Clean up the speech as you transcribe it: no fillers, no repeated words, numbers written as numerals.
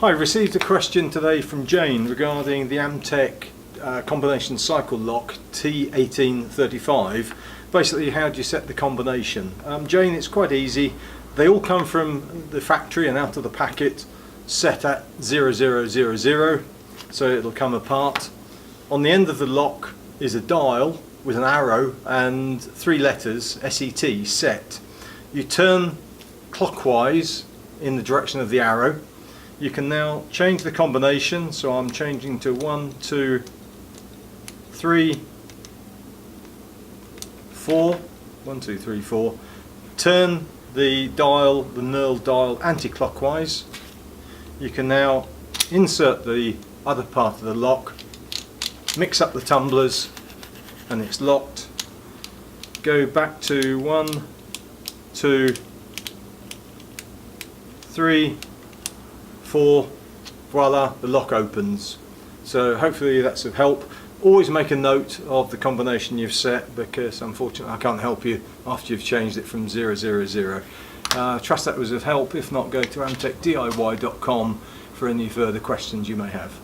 Hi, received a question today from Jane regarding the Amtech combination cycle lock T1835. Basically, how do you set the combination? Jane, it's quite easy. They all come from the factory and out of the packet set at 0000, so it'll come apart. On the end of the lock is a dial with an arrow and 3 letters, SET, set. You turn clockwise in the direction of the arrow. You can now change the combination, so I'm changing to 1, 2, 3, 4. 1, 2, 3, 4. Turn the dial, the knurled dial, anti-clockwise. You can now insert the other part of the lock, mix up the tumblers, and it's locked. Go back to 1, 2, 3, 4, voila, the lock opens. So hopefully that's of help. Always make a note of the combination you've set, because unfortunately I can't help you after you've changed it from 000. Trust that was of help. If not, go to amtechdiy.com for any further questions you may have.